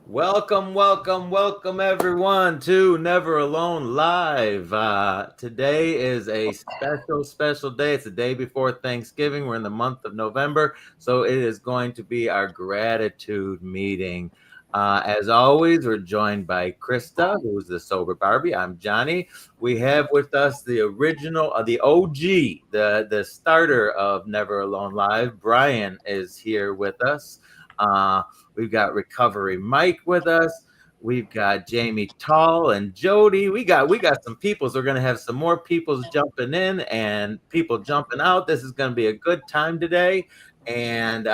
Welcome everyone to Never Alone Live. Today is a special day. It's the day before Thanksgiving. We're in the month of November, so it is going to be our gratitude meeting. As always, we're joined by Krista, who's the sober Barbie. I'm Johnny. We have with us the original, the OG, the starter of Never Alone Live. Brian is here with us. Uh, We've got Recovery Mike with us. We've got Jamie Tall and Jody. We got some people. So we're gonna have some more people jumping in and people jumping out. This is gonna be a good time today. And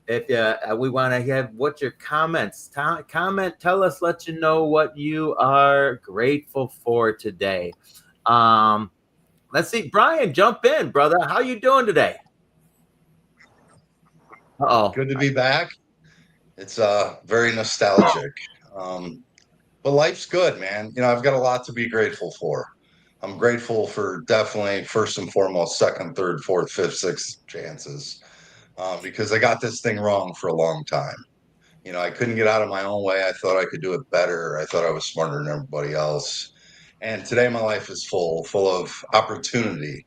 if we want to have what's your comments? Comment, tell us, let you know what you are grateful for today. Um, let's see, Brian, jump in, brother. How you doing today? Uh-oh. Good to be back. It's very nostalgic. Um, but life's good, man. I've got a lot to be grateful for. I'm grateful for definitely first and foremost, second, third, fourth, fifth, sixth chances because I got this thing wrong for a long time. I couldn't get out of my own way. I thought I could do it better. I thought I was smarter than everybody else. And today my life is full of opportunity.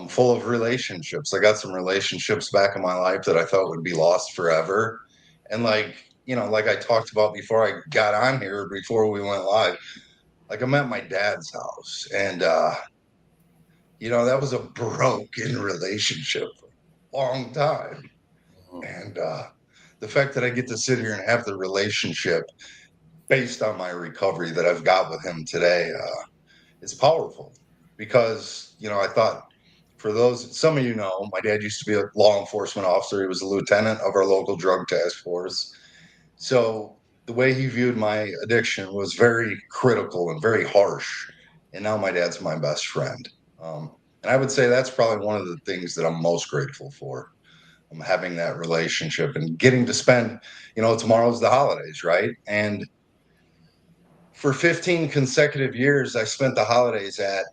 Full of relationships. I got some relationships back in my life that I thought would be lost forever. And like I talked about before I got on here, before we went live, like I'm at my dad's house and that was a broken relationship for a long time. And the fact that I get to sit here and have the relationship based on my recovery that I've got with him today, it's powerful because, I thought for those, some of you know, my dad used to be a law enforcement officer. He was a lieutenant of our local drug task force. So the way he viewed my addiction was very critical and very harsh. And now my dad's my best friend. And I would say that's probably one of the things that I'm most grateful for. I'm having that relationship and getting to spend, tomorrow's the holidays, right? And for 15 consecutive years, I spent the holidays at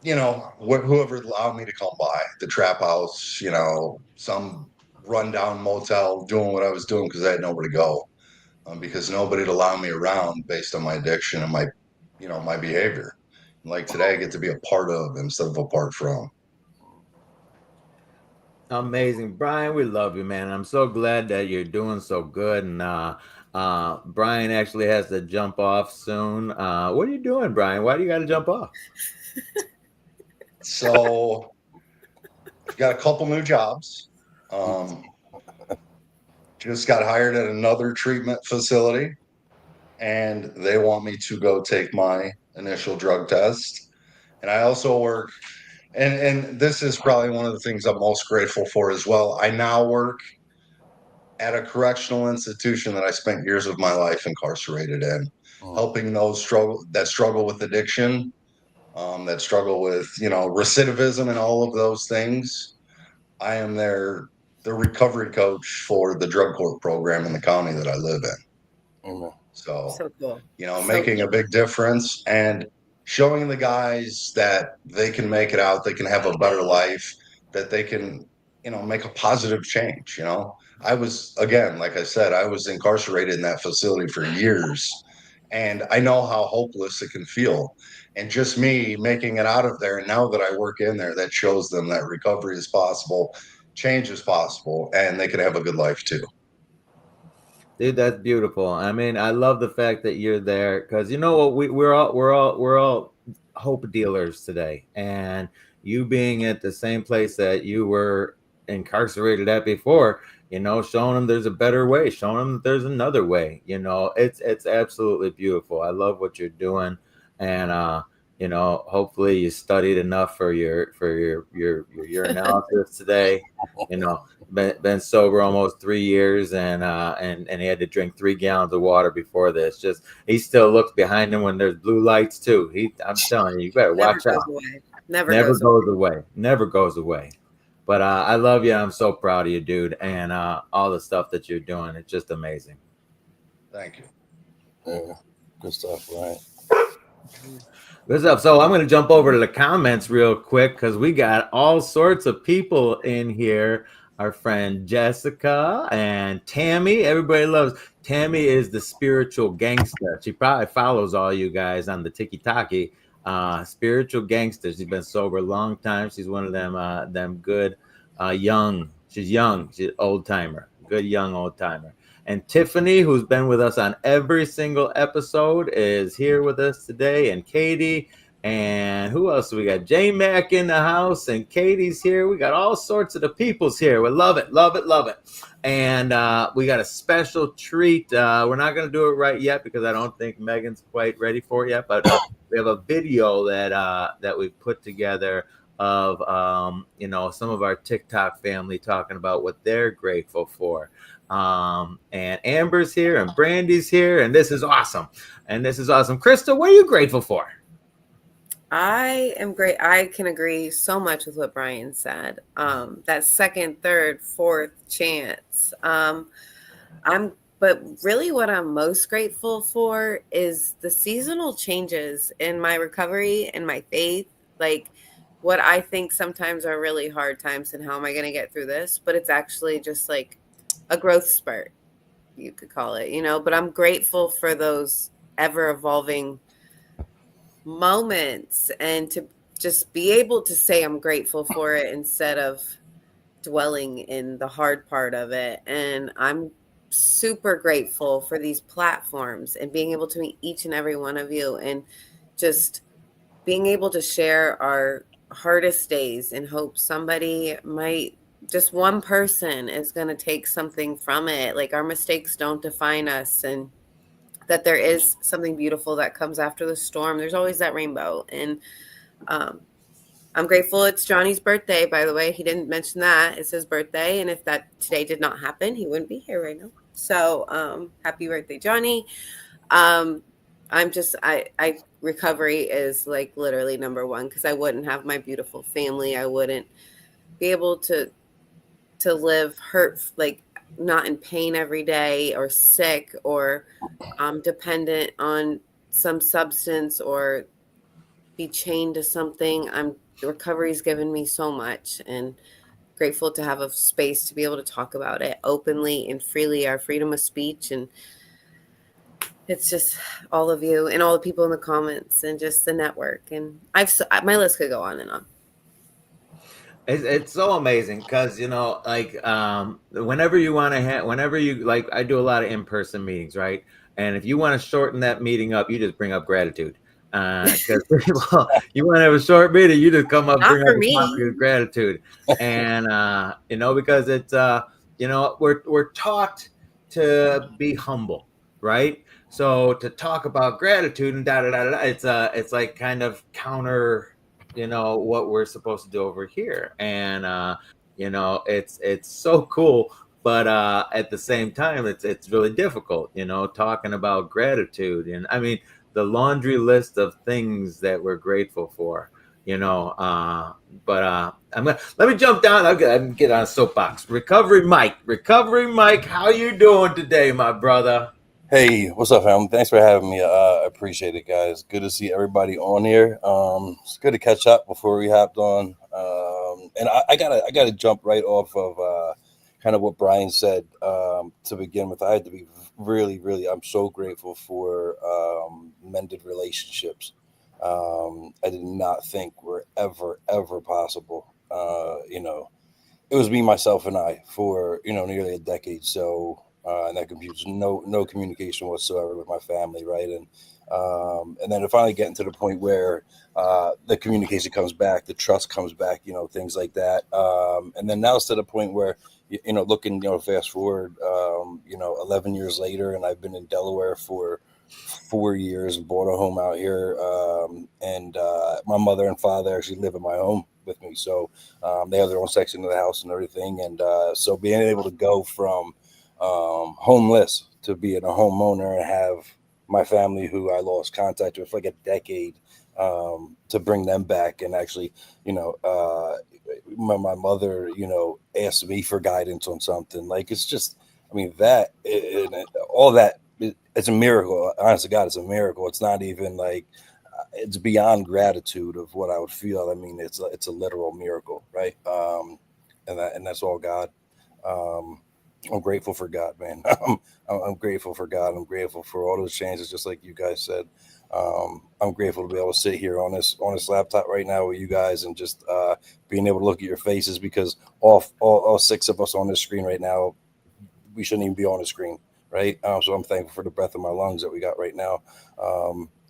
whoever allowed me to come by the trap house, some rundown motel, doing what I was doing because I had nowhere to go, because nobody would allow me around based on my addiction and my behavior. And like today, I get to be a part of instead of apart from. Amazing, Brian. We love you, man. I'm so glad that you're doing so good. And Brian actually has to jump off soon. What are you doing, Brian? Why do you got to jump off? So I've got a couple new jobs. Just got hired at another treatment facility, and they want me to go take my initial drug test. And I also work, and this is probably one of the things I'm most grateful for as well. I now work at a correctional institution that I spent years of my life incarcerated in, helping those struggle with addiction, that struggle with recidivism and all of those things. I am the recovery coach for the drug court program in the county that I live in. So cool. Making a big difference and showing the guys that they can make it out, they can have a better life, that they can, make a positive change. I was, again, like I said, I was incarcerated in that facility for years, and I know how hopeless it can feel. And just me making it out of there, and now that I work in there, that shows them that recovery is possible, change is possible, and they can have a good life too. Dude, that's beautiful. I mean, I love the fact that you're there because you know what, we're all hope dealers today, and you being at the same place that you were incarcerated at before, showing them there's a better way, showing them that there's another way. It's absolutely beautiful. I love what you're doing, and hopefully you studied enough for your analysis today. You know, been sober almost 3 years, and he had to drink 3 gallons of water before this. Just he still looks behind him when there's blue lights too. I'm telling you, you better watch out. Never goes away. Never goes away. But I love you. I'm so proud of you, dude, and all the stuff that you're doing. It's just amazing. Thank you. Yeah, good stuff, right? Good stuff. So I'm going to jump over to the comments real quick because we got all sorts of people in here. our friend Jessica and Tammy. Everybody loves Tammy is the spiritual gangster. She probably follows all you guys on the Tiki Taki. Spiritual gangster. She's been sober a long time. She's one of them good young. She's young. She's old timer. Good young old timer. And Tiffany, who's been with us on every single episode, is here with us today. And Katie. And who else do we got? J Mac in the house, and Katie's here. We got all sorts of the peoples here. We love it, love it, love it. And we got a special treat. We're not going to do it right yet because I don't think Megan's quite ready for it yet. But we have a video that we've put together of some of our TikTok family talking about what they're grateful for. And Amber's here, and Brandy's here, and this is awesome. Krista, what are you grateful for? I am great. I can agree so much with what Brian said. That second, third, fourth chance. But really what I'm most grateful for is the seasonal changes in my recovery and my faith. Like what I think sometimes are really hard times and how am I going to get through this? But it's actually just like a growth spurt, you could call it, but I'm grateful for those ever evolving moments and to just be able to say I'm grateful for it instead of dwelling in the hard part of it. And I'm super grateful for these platforms and being able to meet each and every one of you and just being able to share our hardest days and hope somebody might, just one person is going to take something from it. Like our mistakes don't define us, and that there is something beautiful that comes after the storm. There's always that rainbow. And I'm grateful it's Johnny's birthday, by the way. He didn't mention that. It's his birthday. And if that today did not happen, he wouldn't be here right now. So happy birthday, Johnny. Recovery is like literally number one, because I wouldn't have my beautiful family. I wouldn't be able to live like not in pain every day or sick or dependent on some substance or be chained to something. Recovery's given me so much, and grateful to have a space to be able to talk about it openly and freely, our freedom of speech. And it's just all of you and all the people in the comments and just the network. And my list could go on and on. It's so amazing because whenever you want to I do a lot of in-person meetings, right? And if you want to shorten that meeting up, you just bring up gratitude. Because you want to have a short meeting, you just come up Not bring for up me. a topic of gratitude, and because it's we're taught to be humble, right? So to talk about gratitude and it's like kind of counter what we're supposed to do over here. And it's so cool, but at the same time it's really difficult, talking about gratitude. And I mean the laundry list of things that we're grateful for, but let me jump down. I'll get on a soapbox. Recovery Mike, how you doing today, my brother? Hey, what's up, fam? Thanks for having me. I appreciate it, guys. Good to see everybody on here. It's good to catch up before we hopped on. And I gotta jump right off of kind of what Brian said to begin with. I had to be really, really. I'm so grateful for mended relationships. I did not think were ever possible. It was me, myself, and I for nearly a decade. So. And that confused no communication whatsoever with my family, right? And then finally getting to the point where the communication comes back, the trust comes back, things like that. And then now it's to the point where looking, fast forward, 11 years later, and I've been in Delaware for 4 years and bought a home out here. And my mother and father actually live in my home with me, so they have their own section of the house and everything. And so being able to go from homeless to being a homeowner and have my family who I lost contact with for like a decade, to bring them back. And actually, my mother, asked me for guidance on something. Like, it's just, I mean, all that, it's a miracle. Honestly, God, it's a miracle. It's not even like, it's beyond gratitude of what I would feel. I mean, it's a literal miracle, right? And that's all God. I'm grateful for God, man. I'm grateful for God. I'm grateful for all those chances, just like you guys said. I'm grateful to be able to sit here on this laptop right now with you guys and just being able to look at your faces, because all six of us on this screen right now, we shouldn't even be on the screen, right? So I'm thankful for the breath of my lungs that we got right now,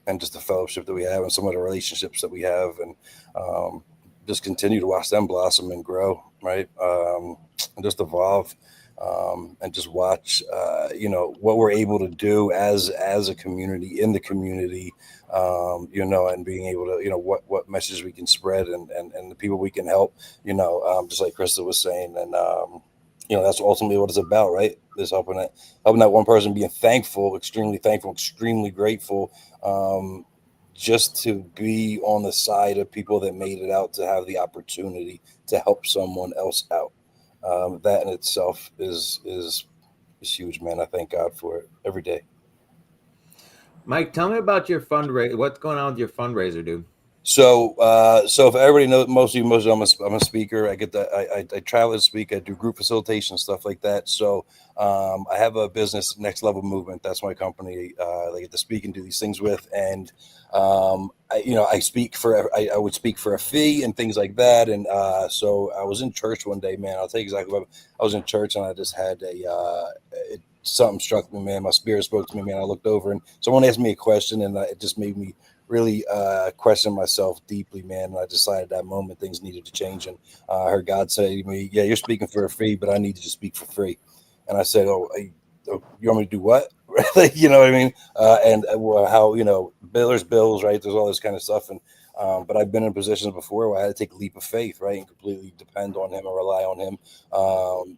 and just the fellowship that we have and some of the relationships that we have, and just continue to watch them blossom and grow, right? And just evolve, and just watch, what we're able to do as a community, in the community, and being able to, what message we can spread, and the people we can help, just like Krista was saying. And, that's ultimately what it's about, right? This helping that one person, being thankful, extremely grateful, just to be on the side of people that made it out, to have the opportunity to help someone else out. That in itself is huge, man. I thank God for it every day. Mike, tell me about your fundraiser. What's going on with your fundraiser, dude? So if everybody knows, most of you, I'm a speaker. I travel and speak. I do group facilitation, stuff like that. So I have a business, Next Level Movement. That's my company. I get to speak and do these things with, and I speak I would speak for a fee and things like that. And so I was in church one day, man. I'll tell you exactly what I was in church, and I just had something struck me, man. My spirit spoke to me, man. I looked over, and someone asked me a question, and it just made me really question myself deeply, man. And I decided that moment things needed to change. And I heard God say to me, yeah, you're speaking for a fee, but I need you to speak for free. And I said, you want me to do what? You know what I mean? And how, there's bills, right? There's all this kind of stuff. And but I've been in positions before where I had to take a leap of faith, right, and completely depend on him or rely on him.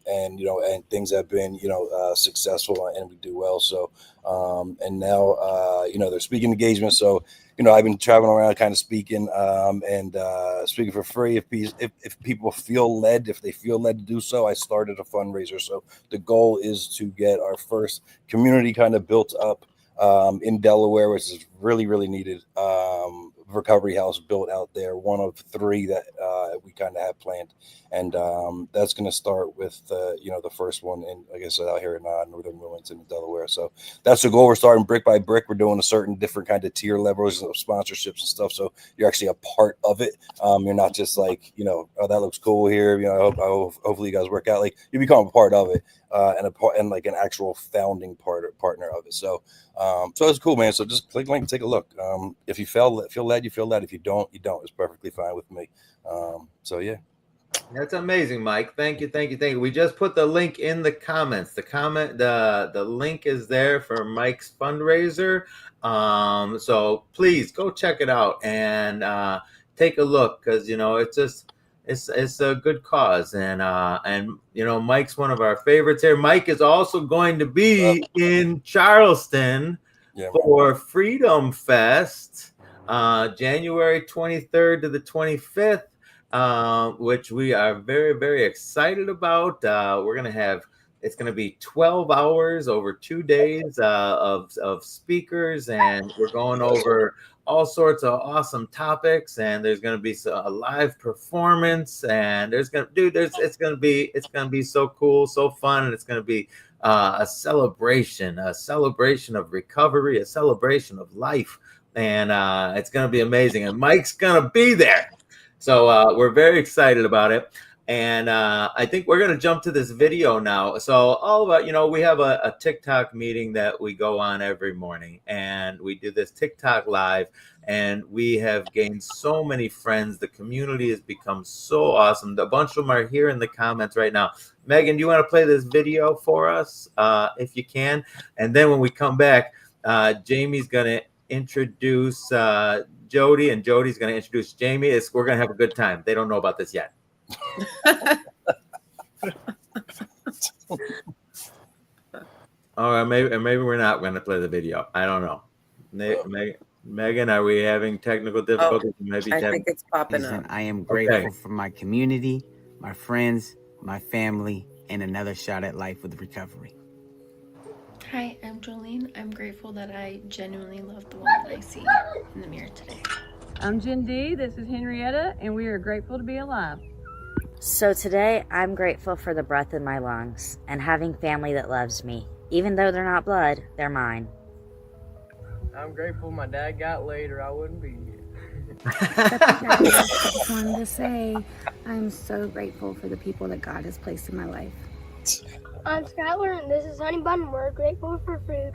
And things have been, successful, and we do well. So, and now, there's speaking engagements. So, I've been traveling around kind of speaking, and speaking for free. If people feel led, if they feel led to do so, I started a fundraiser. So the goal is to get our first community kind of built up in Delaware, which is really, really needed. Recovery house built out there, one of 3 that we kind of have planned, and that's going to start with the first one in, like I said, out here in northern Wilmington, Delaware. So that's the goal. We're starting brick by brick. We're doing a certain different kind of tier levels of sponsorships and stuff, so you're actually a part of it. You're not just like, oh, that looks cool here, hopefully you guys work out. Like, you become a part of it, and like an actual founding partner of it. So so it's cool, man. So just click link, take a look. If you feel led, you feel led. If you don't, you don't. It's perfectly fine with me. So yeah. That's amazing, Mike. Thank you. We just put the link in the comments. The link is there for Mike's fundraiser. So please go check it out and take a look, because it's a good cause, and Mike's one of our favorites here. Mike is also going to be in Charleston for Freedom Fest, January 23rd to the 25th. Which we are very, very excited about. It's going to be 12 hours over 2 days of speakers, and we're going over all sorts of awesome topics, and there's going to be a live performance, and it's going to be so cool, so fun, and it's going to be a celebration of recovery, a celebration of life, and it's going to be amazing, and Mike's going to be there. So we're very excited about it. And I think we're going to jump to this video now. So all about, we have a TikTok meeting that we go on every morning, and we do this TikTok live, and we have gained so many friends. The community has become so awesome. A bunch of them are here in the comments right now. Megan, do you want to play this video for us if you can? And then when we come back, Jamie's going to introduce Jody, and Jody's going to introduce Jamie. We're going to have a good time. They don't know about this yet. All right, maybe we're not going to play the video. I don't know. Megan, are we having technical difficulties? I think it's popping up. I am grateful for my community, my friends, my family, and another shot at life with recovery. Hi, I'm Jolene. I'm grateful that I genuinely love the woman I see in the mirror today. I'm Jen D. This is Henrietta, and we are grateful to be alive. So today, I'm grateful for the breath in my lungs and having family that loves me. Even though they're not blood, they're mine. I'm grateful my dad got laid or I wouldn't be here. I just wanted to say I'm so grateful for the people that God has placed in my life. I'm Skylar, and this is Honey Bun. We're grateful for food.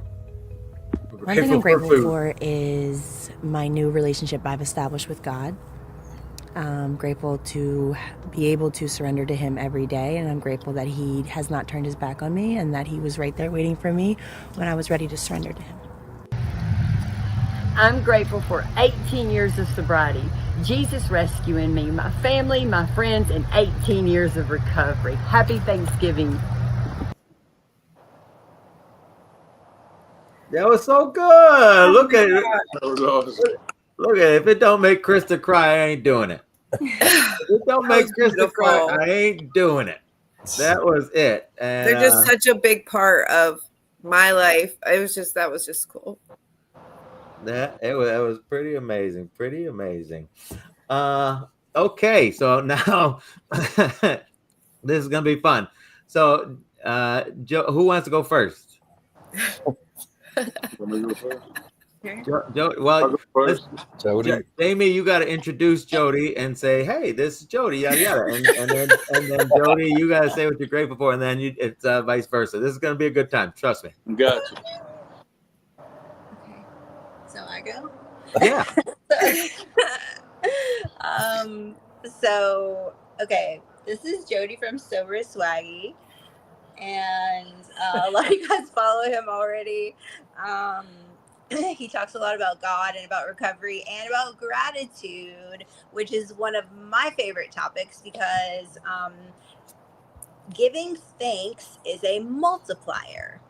One thing I'm grateful for is my new relationship I've established with God. I'm grateful to be able to surrender to Him every day, and I'm grateful that He has not turned His back on me and that He was right there waiting for me when I was ready to surrender to Him. I'm grateful for 18 years of sobriety, Jesus rescuing me, my family, my friends, and 18 years of recovery. Happy Thanksgiving. That was so good. Look at it. Look at it. If it don't make Krista cry, I ain't doing it. If it don't make Krista cry, I ain't doing it. That was it. And they're just such a big part of my life. That was just cool. It was pretty amazing. Pretty amazing. Okay, so now this is gonna be fun. So Joe, who wants to go first? Well, Jody. Jamie, you got to introduce Jody and say, "Hey, this is Jody." Yada yada, and then Jody, you got to say what you're grateful for, and then it's vice versa. This is gonna be a good time. Trust me. Gotcha. Okay, so I go. Yeah. So okay, this is Jody from Sober Swaggy, and a lot of you guys follow him already. He talks a lot about God and about recovery and about gratitude, which is one of my favorite topics because giving thanks is a multiplier.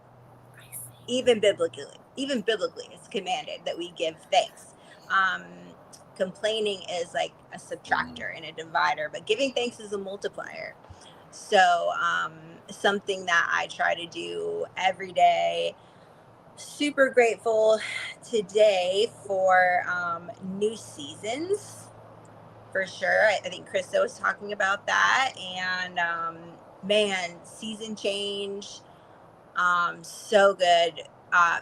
Even biblically, it's commanded that we give thanks. Complaining is like a subtractor and a divider, but giving thanks is a multiplier. So something that I try to do every day. Super grateful today for new seasons, for sure. I think Krista was talking about that, and man, season change, so good.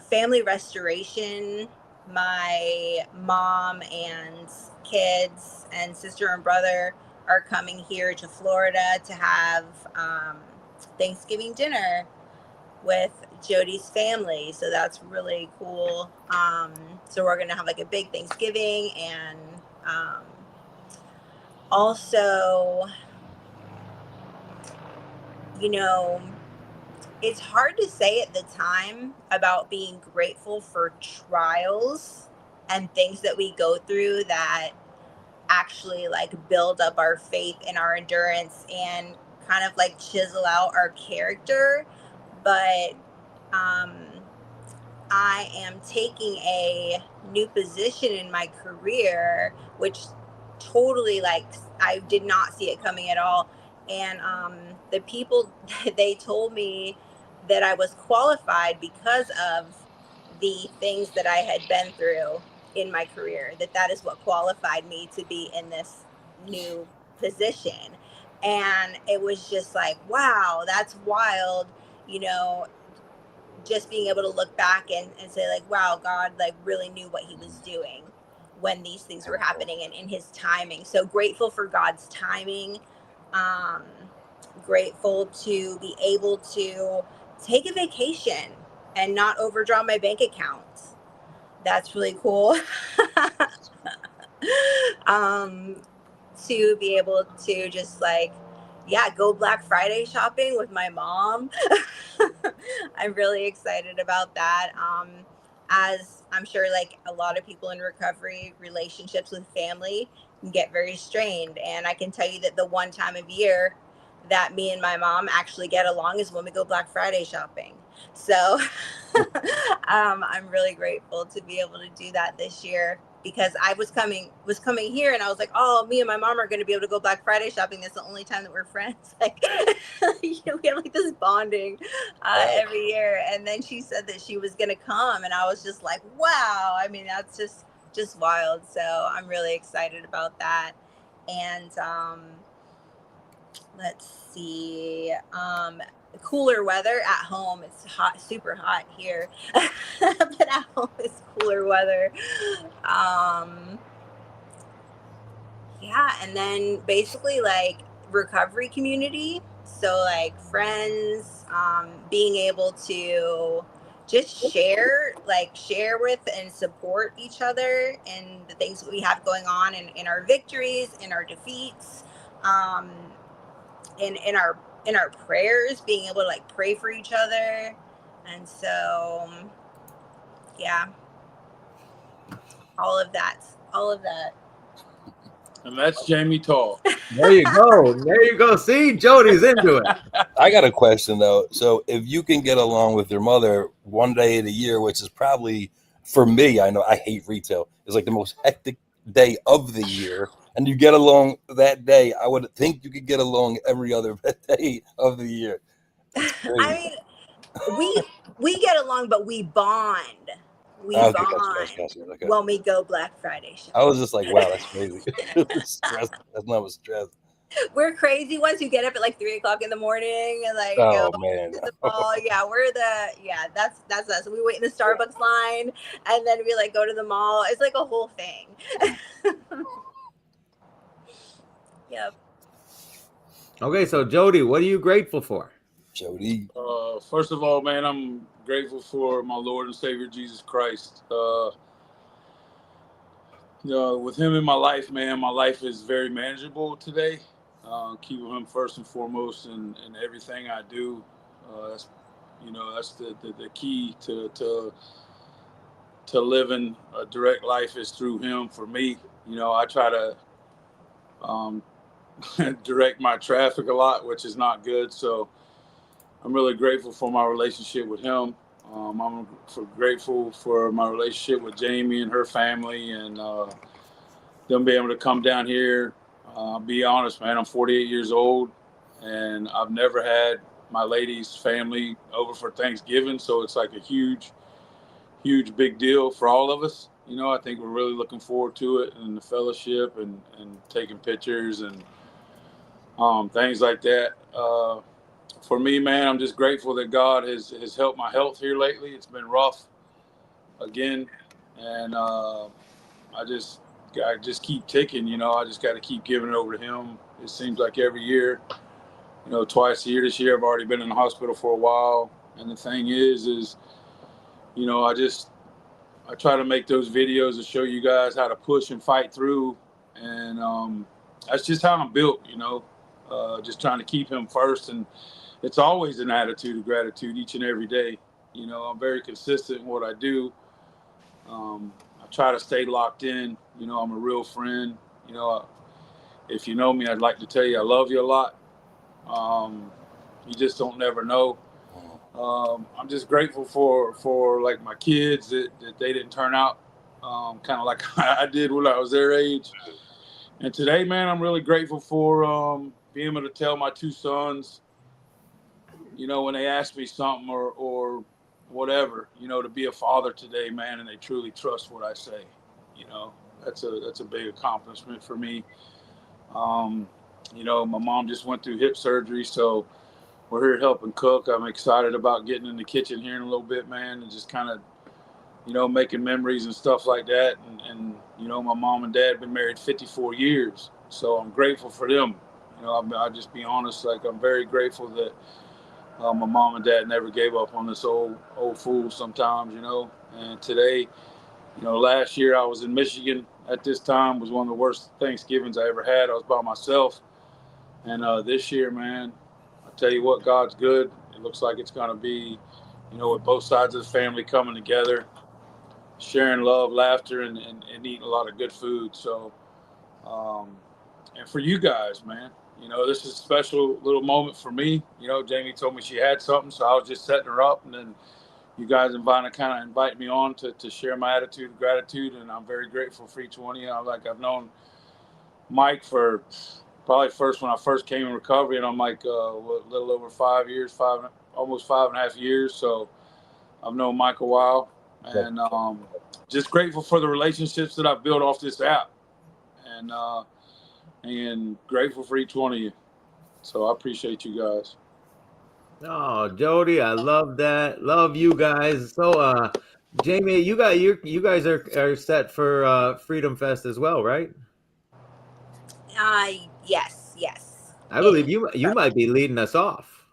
Family restoration. My mom and kids and sister and brother are coming here to Florida to have Thanksgiving dinner with Jody's family, so that's really cool. So we're gonna have like a big Thanksgiving, and also, you know, it's hard to say at the time about being grateful for trials and things that we go through that actually like build up our faith and our endurance and kind of like chisel out our character. But I am taking a new position in my career, which totally like I did not see it coming at all. And the people, they told me that I was qualified because of the things that I had been through in my career, that is what qualified me to be in this new position. And it was just like, wow, that's wild, you know, just being able to look back and say like, wow, God like really knew what he was doing when these things were happening and in his timing. So grateful for God's timing. Grateful to be able to take a vacation and not overdraw my bank account. That's really cool. To be able to just like, yeah, go Black Friday shopping with my mom. I'm really excited about that. As I'm sure like a lot of people in recovery, relationships with family can get very strained. And I can tell you that the one time of year that me and my mom actually get along is when we go Black Friday shopping. So I'm really grateful to be able to do that this year, because I was coming here and I was like, oh, me and my mom are going to be able to go Black Friday shopping. That's the only time that we're friends. Like, we have like this bonding every year. And then she said that she was going to come, and I was just like, wow. I mean, that's just wild. So I'm really excited about that. And let's see, cooler weather. At home it's hot, super hot here, but at home it's cooler weather. Yeah, and then basically like recovery community, so like friends, being able to just share with and support each other and the things that we have going on, and in our victories, in our defeats, in our prayers, being able to like pray for each other. And so yeah, all of that. And that's Jamie Tall. There you go. See, Jody's into it. I got a question though. So if you can get along with your mother one day of the year, which is probably, for me, I know I hate retail, it's like the most hectic day of the year, and you get along that day, I would think you could get along every other day of the year. I mean, we get along, but we bond. We Okay, bond gotcha. Okay. when we go Black Friday shopping. I was just like, wow, that's crazy. Stress. That's not a stress. We're crazy ones who get up at like 3:00 in the morning and like Oh go man. to the mall. That's us. We wait in the Starbucks line and then we like go to the mall. It's like a whole thing. Yep. Okay, so Jody, what are you grateful for? Jody. First of all, man, I'm grateful for my Lord and Savior Jesus Christ. With him in my life, man, my life is very manageable today. Keeping him first and foremost in everything I do. That's the key to living a direct life is through him for me. I try to direct my traffic a lot, which is not good. So I'm really grateful for my relationship with him. I'm grateful for my relationship with Jamie and her family, and them being able to come down here. Be honest, man, I'm 48 years old, and I've never had my lady's family over for Thanksgiving, so it's like a huge big deal for all of us. I think we're really looking forward to it, and the fellowship and taking pictures and things like that. For me, man, I'm just grateful that God has helped my health here lately. It's been rough again, and I just keep ticking. I just got to keep giving it over to him. It seems like every year, twice a year. This year I've already been in the hospital for a while, and the thing is I try to make those videos to show you guys how to push and fight through, and that's just how I'm built. Just trying to keep him first, and it's always an attitude of gratitude each and every day. I'm very consistent in what I do. I try to stay locked in. I'm a real friend. If you know me, I'd like to tell you I love you a lot. You just don't never know. I'm just grateful for like my kids that they didn't turn out kind of like I did when I was their age. And today, man, I'm really grateful for being able to tell my two sons, when they ask me something or whatever, to be a father today, man, and they truly trust what I say. That's a big accomplishment for me. My mom just went through hip surgery, so we're here helping cook. I'm excited about getting in the kitchen here in a little bit, man, and just kind of, making memories and stuff like that. And my mom and dad have been married 54 years, so I'm grateful for them. I'll just be honest, like I'm very grateful that my mom and dad never gave up on this old fool sometimes, And today, last year I was in Michigan at this time, was one of the worst Thanksgivings I ever had. I was by myself. And this year, man, I tell you what, God's good. It looks like it's going to be, with both sides of the family coming together, sharing love, laughter, and eating a lot of good food. So, and for you guys, man, this is a special little moment for me. Jamie told me she had something, so I was just setting her up, and then you guys invite me on to share my attitude of gratitude, and I'm very grateful for each one of you. I've known Mike for probably when I first came in recovery, and I'm like a little over 5 years, almost 5.5 years. So I've known Mike a while, and just grateful for the relationships that I've built off this app, and grateful for each one of you. So I appreciate you guys. Oh, Jody, I love that. Love you guys. So, Jamie, you guys are set for Freedom Fest as well, right? Yes, yes. I believe you might be leading us off.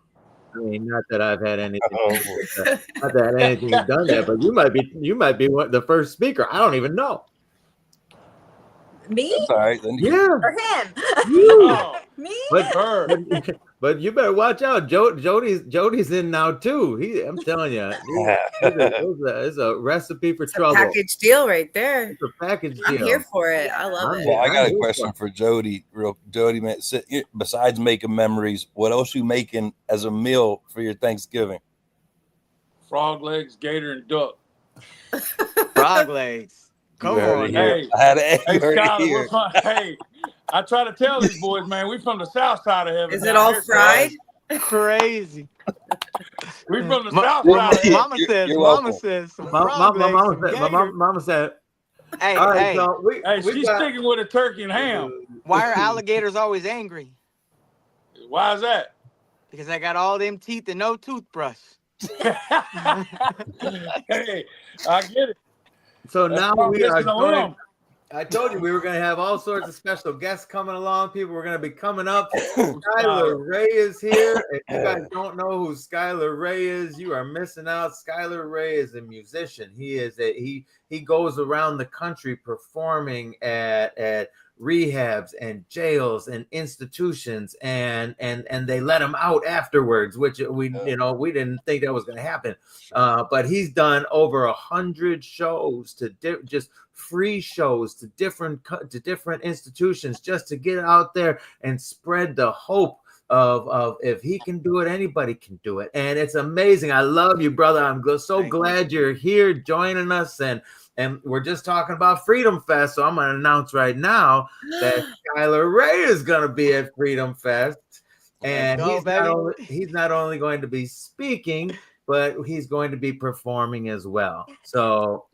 I mean, not that I've had anything, not that anything's done yet, but you might be the first speaker. I don't even know. Me? That's all right. Then Yeah. Or him? You. Me? But you better watch out. Jody's in now too. I'm telling you, it's a recipe for trouble. Package deal right there. It's a package I'm deal. here for it. I love it. Well, I got a question for Jody. Jody, man, besides making memories, what else you making as a meal for your Thanksgiving? Frog legs, gator, and duck. Frog legs. Come on. Hey, I had an egg Skylar, hey, I try to tell these boys, man, we from the south side of heaven. Is it all fried? Crazy. We from the south side of heaven. Mama says some frog legs, some gator. Mama said. Hey, all right, hey. so we She's sticking with a turkey and ham. Why are alligators always angry? Why is that? Because I got all them teeth and no toothbrush. Hey, I get it. So That's now why we I'm are missing a going. limb. I told you we were going to have all sorts of special guests coming along. People were going to be coming up. Skylar Ray is here. If you guys don't know who Skylar Ray is, you are missing out. Skylar Ray is a musician. He goes around the country performing at rehabs and jails and institutions, and they let him out afterwards, which we didn't think that was going to happen. But he's done over 100 shows just free shows to different institutions just to get out there and spread the hope of if he can do it, anybody can do it. And it's amazing. I love you, brother. I'm so glad you're here joining us. And we're just talking about Freedom Fest. So I'm going to announce right now that Skylar Ray is going to be at Freedom Fest. And he's not only going to be speaking, but he's going to be performing as well. So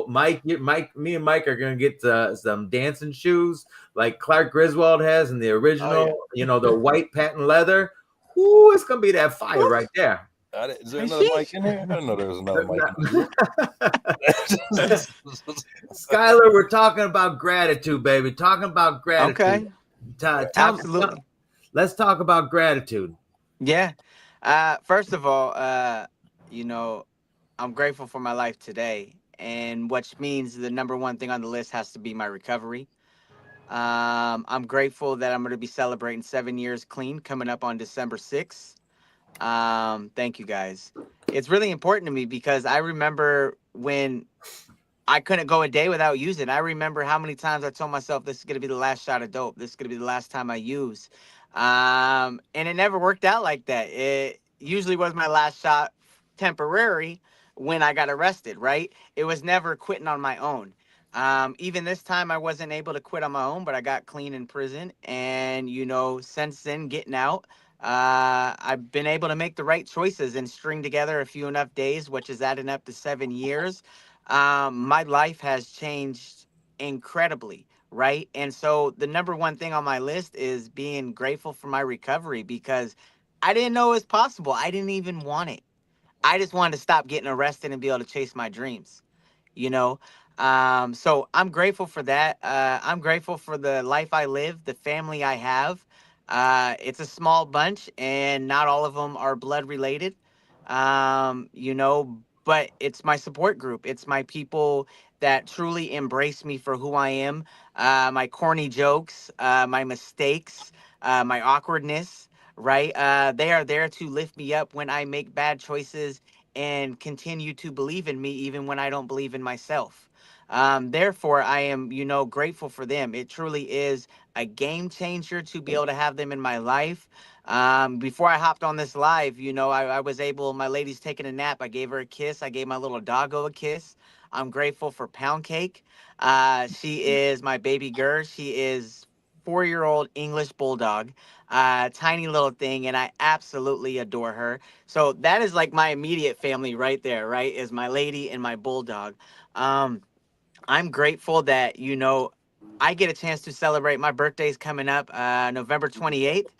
Mike, me and Mike are going to get some dancing shoes like Clark Griswold has in the original, the white patent leather. Ooh, it's going to be that fire right there. Is there another mic in here? I didn't know there was another mic in here. Skylar, we're talking about gratitude, baby. Talking about gratitude. Okay. Absolutely. Let's talk about gratitude. Yeah. First of all, I'm grateful for my life today, and which means the number one thing on the list has to be my recovery. I'm grateful that I'm going to be celebrating 7 years clean coming up on December 6th. Thank you guys. It's really important to me because I remember when I couldn't go a day without using. I remember how many times I told myself this is going to be the last shot of dope. This is going to be the last time I use. And it never worked out like that. It usually was my last shot temporary when I got arrested, right? It was never quitting on my own. Even this time I wasn't able to quit on my own, but I got clean in prison. And, since then getting out, I've been able to make the right choices and string together a few enough days, which is adding up to 7 years. My life has changed incredibly, right? And so the number one thing on my list is being grateful for my recovery because I didn't know it was possible. I didn't even want it. I just wanted to stop getting arrested and be able to chase my dreams, So I'm grateful for that. I'm grateful for the life I live, the family I have. It's a small bunch and not all of them are blood related, but it's my support group. It's my people that truly embrace me for who I am, my corny jokes, my mistakes, my awkwardness, right? They are there to lift me up when I make bad choices and continue to believe in me even when I don't believe in myself. Therefore, I am, grateful for them. It truly is a game changer to be able to have them in my life. Before I hopped on this live, I was able, my lady's taking a nap. I gave her a kiss. I gave my little doggo a kiss. I'm grateful for Pound Cake. She is my baby girl. She is 4-year-old English bulldog, tiny little thing, and I absolutely adore her. So that is like my immediate family right there, right? Is my lady and my bulldog. I'm grateful that, I get a chance to celebrate. My birthday's coming up November 28th.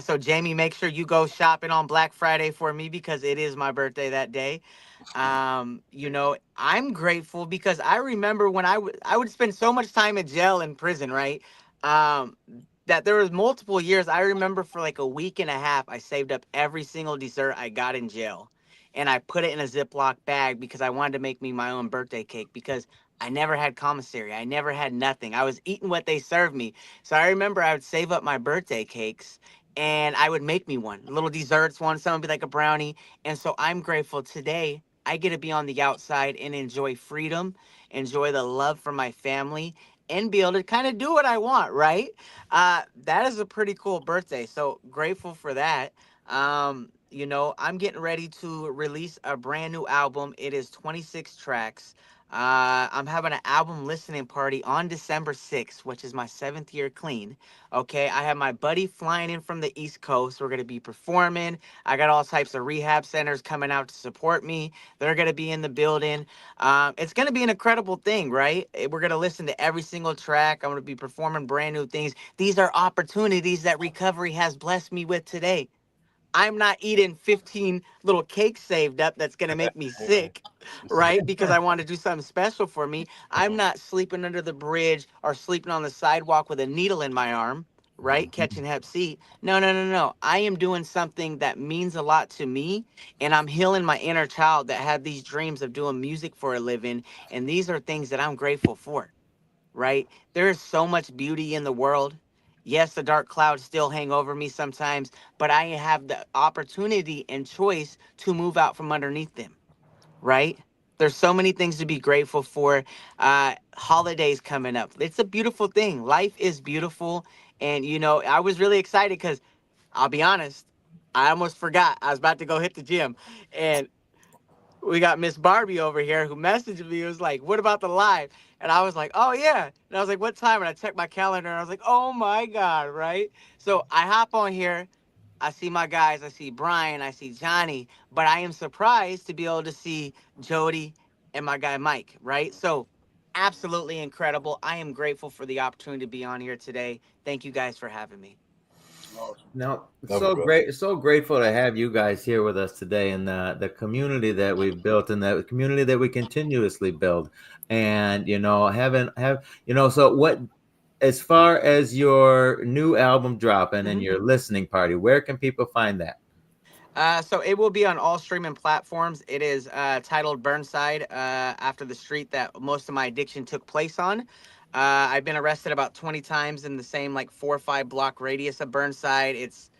So Jamie, make sure you go shopping on Black Friday for me because it is my birthday that day. I'm grateful because I remember when I would spend so much time in jail and prison, right? Um, that there was multiple years. I remember for like a week and a half, I saved up every single dessert I got in jail, and I put it in a Ziploc bag because I wanted to make me my own birthday cake because I never had commissary. I never had nothing. I was eating what they served me. So I remember I would save up my birthday cakes and I would make me one, little desserts one. Some would be like a brownie. And so I'm grateful today. I get to be on the outside and enjoy freedom, enjoy the love for my family, and be able to kind of do what I want, right? That is a pretty cool birthday. So grateful for that. I'm getting ready to release a brand new album. It is 26 tracks. I'm having an album listening party on December 6th, which is my 7th year clean. Okay, I have my buddy flying in from the East Coast. We're going to be performing. I got all types of rehab centers coming out to support me. They're going to be in the building. It's going to be an incredible thing, right? We're going to listen to every single track. I'm going to be performing brand new things. These are opportunities that recovery has blessed me with today. I'm not eating 15 little cakes saved up that's going to make me sick, right? Because I want to do something special for me. I'm not sleeping under the bridge or sleeping on the sidewalk with a needle in my arm, right? Catching Hep C. No, no, no, no. I am doing something that means a lot to me, and I'm healing my inner child that had these dreams of doing music for a living, and these are things that I'm grateful for, right? There is so much beauty in the world. Yes, the dark clouds still hang over me sometimes, but I have the opportunity and choice to move out from underneath them, right? There's so many things to be grateful for. Holidays coming up. It's a beautiful thing. Life is beautiful. And, I was really excited because I'll be honest, I almost forgot. I was about to go hit the gym. And we got Miss Barbie over here who messaged me. It was like, what about the live? And I was like, oh, yeah. And I was like, what time? And I checked my calendar and I was like, oh, my God, right? So I hop on here. I see my guys. I see Brian. I see Johnny. But I am surprised to be able to see Jody and my guy Mike, right? So absolutely incredible. I am grateful for the opportunity to be on here today. Thank you guys for having me. No, so grateful to have you guys here with us today, and the community that we've built, and the community that we continuously build, and so what, as far as your new album dropping and your listening party, where can people find that? So it will be on all streaming platforms. It is titled Burnside, after the street that most of my addiction took place on. I've been arrested about 20 times in the same 4 or 5 block radius of Burnside. It's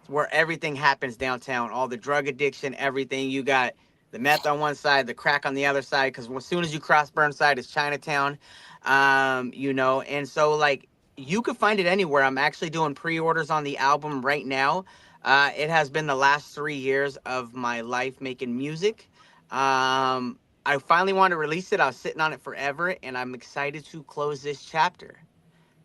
where everything happens downtown. All the drug addiction, everything. You got the meth on one side, the crack on the other side, because as soon as you cross Burnside, it's Chinatown. And so you could find it anywhere. I'm actually doing pre-orders on the album right now. It has been the last 3 years of my life making music. I finally wanted to release it. I was sitting on it forever, and I'm excited to close this chapter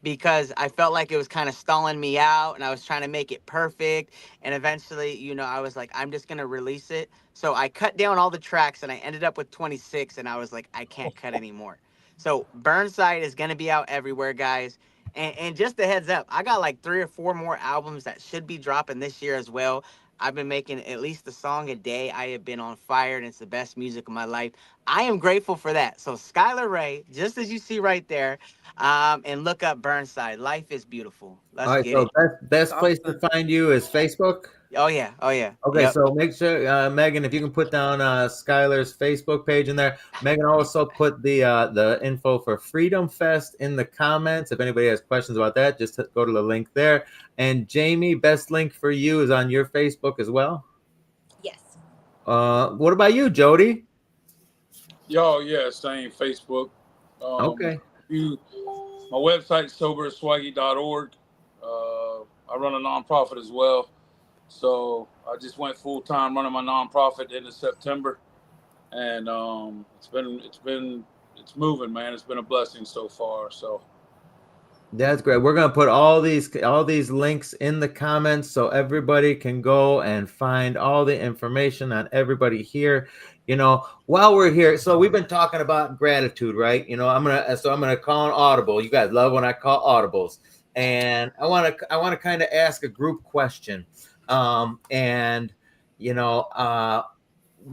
because I felt like it was kind of stalling me out, and I was trying to make it perfect. And eventually, I was like, I'm just going to release it. So I cut down all the tracks, and I ended up with 26, and I was like, I can't cut anymore. So Burnside is going to be out everywhere, guys. And just a heads up, I got 3 or 4 more albums that should be dropping this year as well. I've been making at least a song a day. I have been on fire, and it's the best music of my life. I am grateful for that. So Skylar Ray, just as you see right there, and look up Burnside. Life is beautiful. Let's get it. Best place to find you is Facebook? Oh, yeah. Okay, Yep. so make sure, Megan, if you can put down Skylar's Facebook page in there. Megan also put the info for Freedom Fest in the comments. If anybody has questions about that, just go to the link there. And Jamie, best link for you is on your Facebook as well? Yes. What about you, Jody? Yeah, same Facebook. Okay. My website is soberswaggy.org. I run a nonprofit as well. So I just went full time running my nonprofit into September, and it's moving, man. It's been a blessing so far. So That's great. We're gonna put all these links in the comments so everybody can go and find all the information on everybody here. You know, while we're here, so we've been talking about gratitude, right? You know, I'm gonna call an audible. You guys love when I call audibles, and I want to kind of ask a group question, and you know,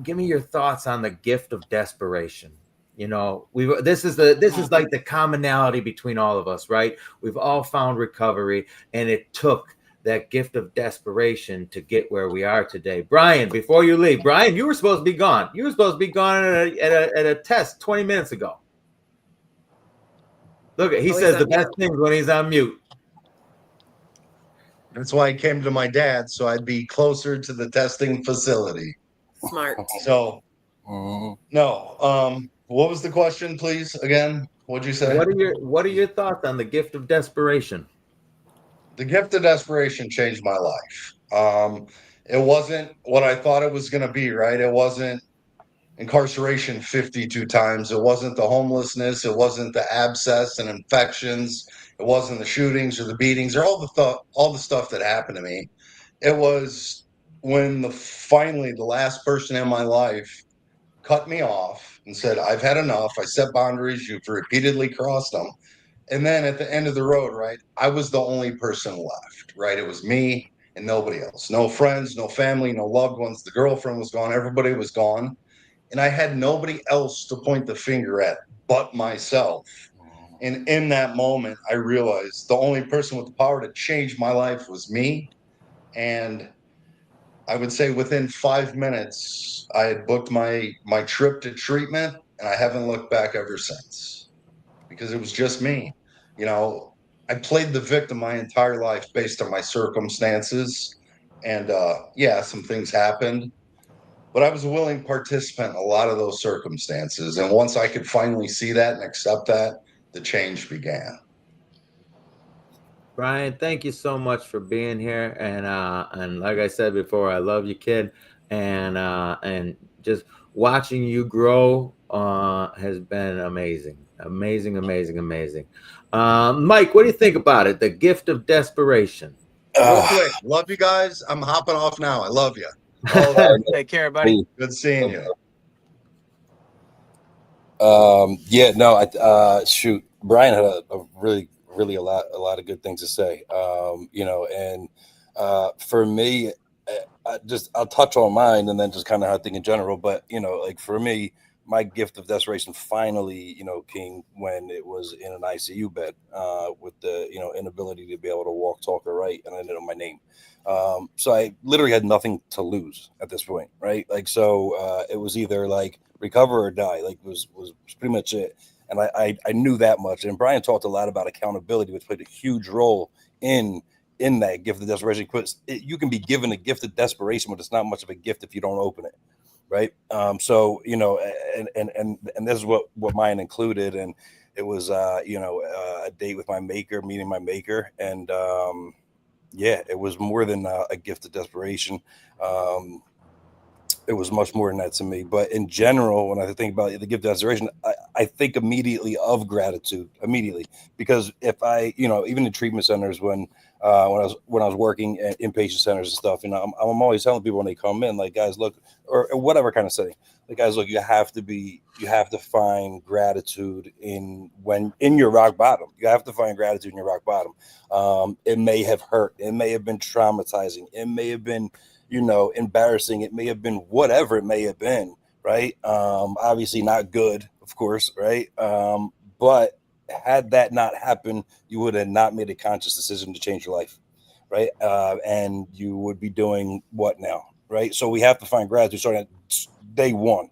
give me your thoughts on the gift of desperation. You know, this is like the commonality between all of us, right? We've all found recovery, and it took that gift of desperation to get where we are today. Brian, before you leave, Brian, you were supposed to be gone. You were supposed to be gone at a test 20 minutes ago. Look, he says the best things when he's on mute. That's why I came to my dad, so I'd be closer to the testing facility. Smart. So, no. What was the question, please? Again, what'd you say? What are your thoughts on the gift of desperation? The gift of desperation changed my life. It wasn't what I thought it was going to be, right? It wasn't incarceration 52 times. It wasn't the homelessness. It wasn't the abscess and infections. It wasn't the shootings or the beatings or all the stuff that happened to me. It was when finally the last person in my life cut me off and said, I've had enough. I set boundaries. You've repeatedly crossed them. And then at the end of the road, right, I was the only person left, right? It was me and nobody else. No friends, no family, no loved ones. The girlfriend was gone. Everybody was gone. And I had nobody else to point the finger at but myself. And in that moment, I realized the only person with the power to change my life was me. And I would say within 5 minutes, I had booked my trip to treatment, and I haven't looked back ever since because it was just me. You know, I played the victim my entire life based on my circumstances. And yeah, some things happened, but I was a willing participant in a lot of those circumstances. And once I could finally see that and accept that, the change began. Brian, thank you so much for being here. And like I said before, I love you, kid. And just watching you grow has been amazing. Amazing. Mike, what do you think about it? The gift of desperation. Real quick, love you guys. I'm hopping off now. I love you. Take care, buddy. Good seeing you. Yeah, no, shoot, Brian had a really a lot of good things to say. You know, and for me, I'll touch on mine and then just kind of how I think in general. But you know, like for me, my gift of desperation finally, you know, came when it was in an ICU bed with the, you know, inability to be able to walk, talk, or write, and I didn't know my name. So I literally had nothing to lose at this point, right? Like, so it was either like recover or die. Like, was pretty much it. And I knew that much. And Brian talked a lot about accountability, which played a huge role in that gift of desperation. You can be given a gift of desperation, but it's not much of a gift if you don't open it, right? So, you know, and this is what mine included. And it was, you know, a date with my maker, meeting my maker. And yeah, it was more than a gift of desperation. It was much more than that to me. But in general, when I think about the gift of desperation, I think immediately of gratitude, because if I, you know, even in treatment centers, when I was working at inpatient centers and stuff, you know, I'm always telling people when they come in, like, guys, look, or whatever kind of setting, like, guys, look, you have to find gratitude in your rock bottom. You have to find gratitude in your rock bottom. It may have hurt. It may have been traumatizing. It may have been, you know, embarrassing. It may have been whatever it may have been, right? Obviously not good, of course, right? But had that not happened, you would have not made a conscious decision to change your life, right? And you would be doing what now, right? So we have to find gratitude starting at day one,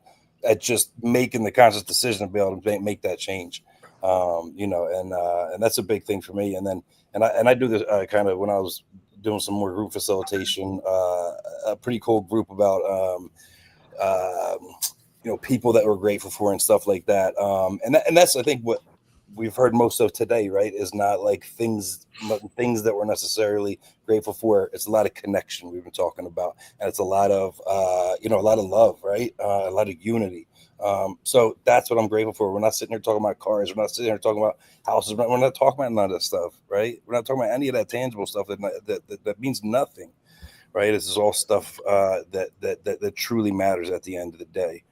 at just making the conscious decision to be able to make that change, you know, and that's a big thing for me. And then, and I do this kind of when I was doing some more group facilitation, a pretty cool group about, you know, people that we're grateful for and stuff like that. And that's, I think, what we've heard most of today, right, is not like things that we're necessarily grateful for. It's a lot of connection we've been talking about, and it's a lot of a lot of love, right, a lot of unity. So that's what I'm grateful for. We're not sitting here talking about cars. We're not sitting here talking about houses. We're not talking about none of that stuff, right? We're not talking about any of that tangible stuff that means nothing, right? This is all stuff that truly matters at the end of the day.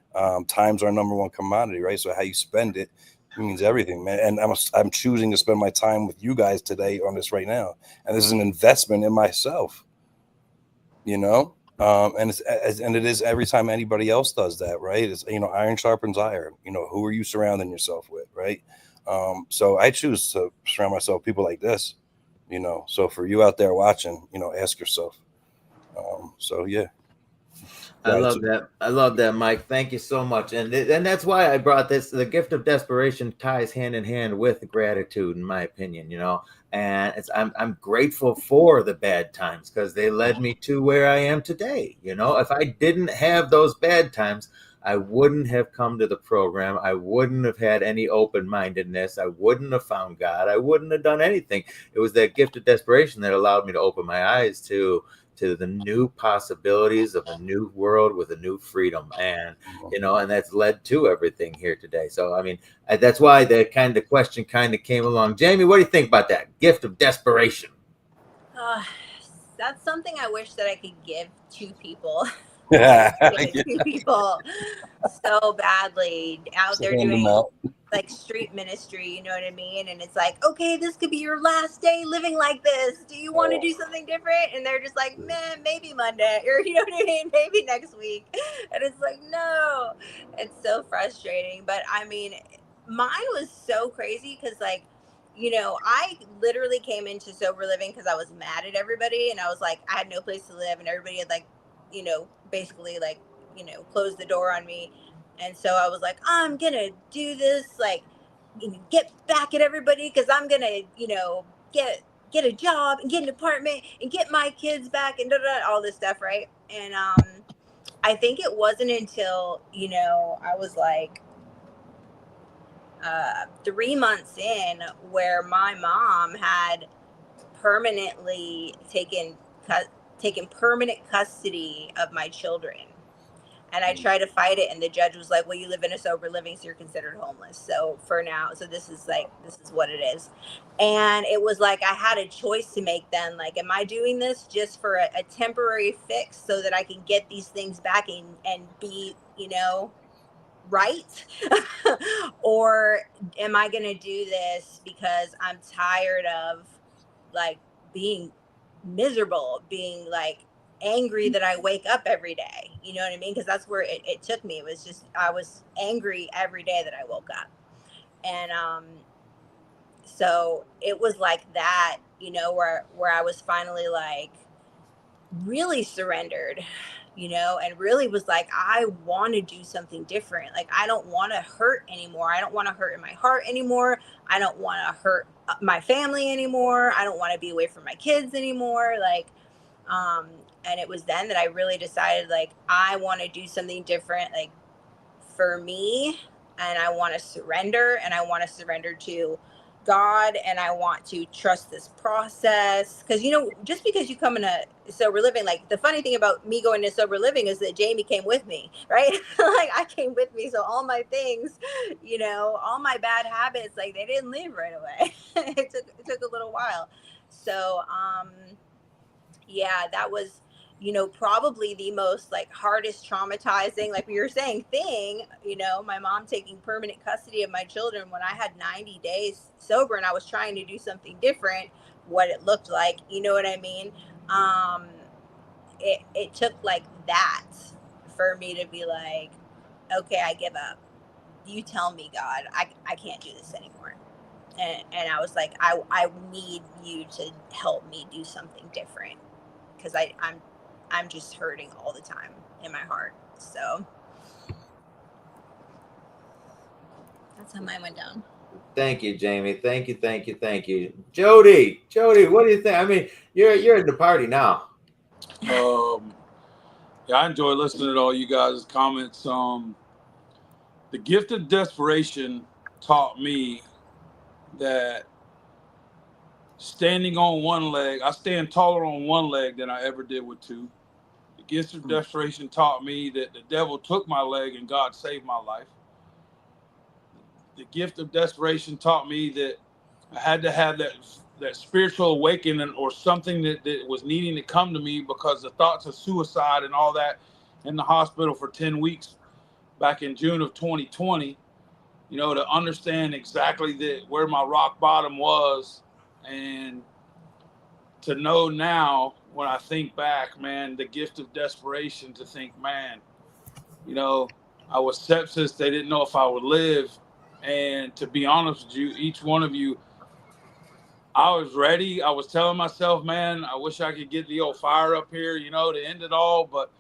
Time's our number one commodity, right? So how you spend it means everything, man. And I'm choosing to spend my time with you guys today on this right now, and this is an investment in myself, and it is every time anybody else does that, right? It's iron sharpens iron. Who are you surrounding yourself with, right? So I choose to surround myself with people like this, So for you out there watching, ask yourself. So yeah. I love that. I love that, Mike. Thank you so much. And that's why I brought this. The gift of desperation ties hand in hand with gratitude, in my opinion, and I'm grateful for the bad times because they led me to where I am today. If I didn't have those bad times, I wouldn't have come to the program. I wouldn't have had any open-mindedness. I wouldn't have found God. I wouldn't have done anything. It was that gift of desperation that allowed me to open my eyes to the new possibilities of a new world with a new freedom. And, and that's led to everything here today. So, I mean, that's why the question kind of came along. Jamie, what do you think about that gift of desperation? That's something I wish that I could give to people. Yeah, to people so badly out there doing like street ministry, you know what I mean? And it's like, okay, this could be your last day living like this. Do you want to do something different? And they're just like, man, maybe Monday, or you know what I mean? Maybe next week. And it's like, no, it's so frustrating. But I mean, mine was so crazy because like, I literally came into sober living because I was mad at everybody. And I was like, I had no place to live and everybody had like, basically like, closed the door on me. And so I was like, I'm going to do this, like, get back at everybody because I'm going to, get a job and get an apartment and get my kids back and all this stuff, right? And I think it wasn't until, I was like 3 months in where my mom had permanently taken permanent custody of my children. And I tried to fight it, and the judge was like, well, you live in a sober living, so you're considered homeless. So for now, this is what it is. And it was like I had a choice to make then. Like, am I doing this just for a temporary fix so that I can get these things back and be, right? Or am I going to do this because I'm tired of, like, being miserable, being, like, angry that I wake up every day, you know what I mean? Because that's where it took me. It was just I was angry every day that I woke up, and so it was like that, where I was finally like really surrendered, and really was like, I want to do something different. Like, I don't want to hurt anymore. I don't want to hurt in my heart anymore. I don't want to hurt my family anymore. I don't want to be away from my kids anymore. Like, and it was then that I really decided, like, I want to do something different, like, for me, and I want to surrender, and I want to surrender to God, and I want to trust this process. Because, just because you come in a sober living, like, the funny thing about me going to sober living is that Jamie came with me, right? Like, I came with me. So all my things, all my bad habits, like, they didn't leave right away. It took a little while. So, yeah, that was, probably the most, like, hardest, traumatizing, like we were saying, thing, my mom taking permanent custody of my children when I had 90 days sober and I was trying to do something different, what it looked like, you know what I mean? It took like that for me to be like, okay, I give up. You tell me, God, I can't do this anymore. And I was like, I need you to help me do something different. Because I'm just hurting all the time in my heart. So that's how mine went down. Thank you, Jamie. Thank you. Jody, what do you think? I mean, you're at the party now. Yeah, I enjoy listening to all you guys' comments. The gift of desperation taught me that standing on one leg, I stand taller on one leg than I ever did with two. The gift of desperation taught me that the devil took my leg and God saved my life. The gift of desperation taught me that I had to have that spiritual awakening or something that was needing to come to me, because the thoughts of suicide and all that in the hospital for 10 weeks back in June of 2020, you know, to understand exactly where my rock bottom was, and to know now when I think back, man, the gift of desperation to think, man, you know, I was sepsis. They didn't know if I would live. And to be honest with you, each one of you, I was ready. I was telling myself, man, I wish I could get the old fire up here, you know, to end it all. But